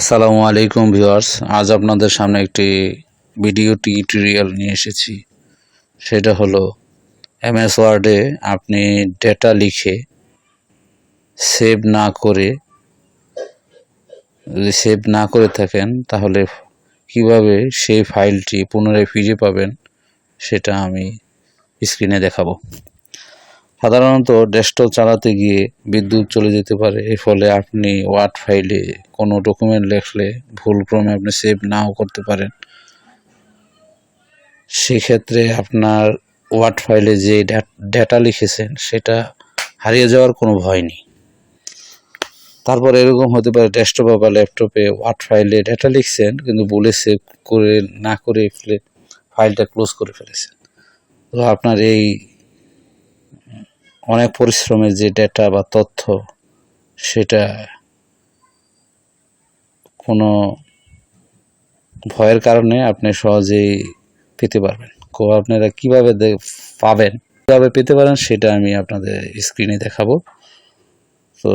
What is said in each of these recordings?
আসসালামু আলাইকুম ভিউয়ার্স, আজ আপনাদের সামনে একটি ভিডিও টিউটোরিয়াল নিয়ে এসেছি। সেটা হলো এমএস ওয়ার্ডে আপনি ডেটা লিখে সেভ না করে থাকেন তাহলে কিভাবে সেই ফাইলটি পুনরায় ফিরে পাবেন সেটা আমি স্ক্রিনে দেখাবো। সাধারণত ডেস্কটপ চালাতে গিয়ে বিদ্যুৎ চলে যেতে পারে, এর ফলে আপনি ওয়ার্ড ফাইলে কোনো ডকুমেন্ট লিখলে ভুলক্রমে আপনি সেভ নাও করতে পারেন। সেক্ষেত্রে আপনার ওয়ার্ড ফাইলে যে ডেটা লিখেছেন সেটা হারিয়ে যাওয়ার কোনো ভয় নেই। তারপর এরকম হতে পারে ডেস্কটপ বা ল্যাপটপে ওয়ার্ড ফাইলে ডেটা লিখছেন কিন্তু ভুলে সেভ না করে ফাইলটা ক্লোজ করে ফেলেছেন। তো আপনার এই অনেক পরিশ্রমের যে ডেটা বা তথ্য সেটা কোনো ভয়ের কারণে আপনি সহজেই পেতে পারবেন। আপনারা কিভাবে পেতে পারেন সেটা আমি আপনাদের স্ক্রিনে দেখাবো। তো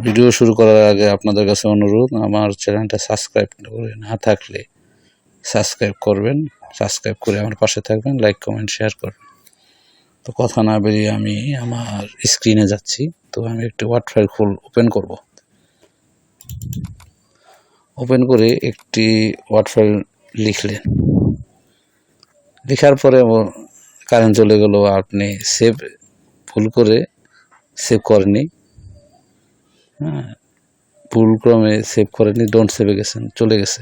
ভিডিও শুরু করার আগে আপনাদের কাছে অনুরোধ, আমার চ্যানেলটা সাবস্ক্রাইব করে না থাকলে সাবস্ক্রাইব করবেন, সাবস্ক্রাইব করে আমার পাশে থাকবেন, লাইক কমেন্ট শেয়ার করবেন। তো কথা না বেরিয়ে আমি আমার স্ক্রিনে যাচ্ছি। তো আমি একটি ওয়ার্ড ফাইল ওপেন করব। ওপেন করে একটি ওয়ার্ড ফাইল লেখার পরে কারেন্ট চলে গেল, আপনি ভুল করে সেভ করেনি, ভুলক্রমে সেভ করেনি, ডোন্ট সেভে চলে গেছে।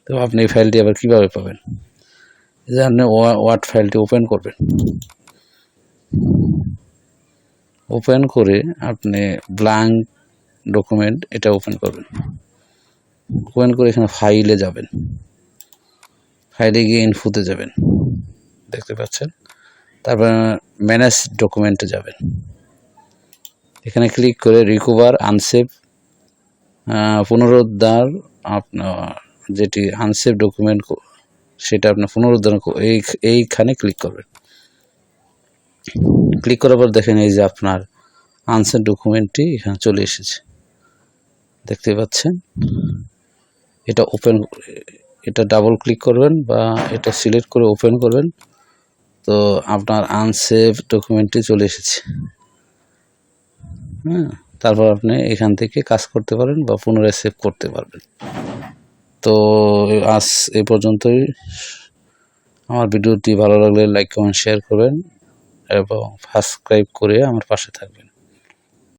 তো আপনি এই ফাইলটি আবার কিভাবে পাবেন? এই যে আপনি ওয়ার্ড ফাইলটি ওপেন করবেন, ওপেন করে আপনি ব্ল্যাঙ্ক ডকুমেন্ট এটা ওপেন করবেন। ওপেন করে এখানে ফাইলে যাবেন, ফাইলে গিয়ে ইনফোতে যাবেন, দেখতে পাচ্ছেন। তারপর ম্যানেজ ডকুমেন্টে যাবেন, এখানে ক্লিক করে রিকভার আনসেভ পুনরুদ্ধার, আপনার যেটি আনসেভ ডকুমেন্ট সেটা আপনার পুনরুদ্ধার এইখানে ক্লিক করবেন। ক্লিক করার পর দেখেন এই যে আপনার আনসেভ ডকুমেন্টটি এখানে চলে এসেছে, দেখতে পাচ্ছেন। এটা ডাবল ক্লিক করবেন বা এটা সিলেক্ট করে ওপেন করবেন। তো আপনার আনসেভ ডকুমেন্টটি চলে এসেছে। তারপর আপনি এখান থেকে কাজ করতে পারেন বা পুনরায় সেভ করতে পারবেন। তো আজ এই পর্যন্তই। আমার ভিডিওটি ভালো লাগলে লাইক কমেন্ট শেয়ার করবেন এবং সাবস্ক্রাইব করে আমার পাশে থাকবেন।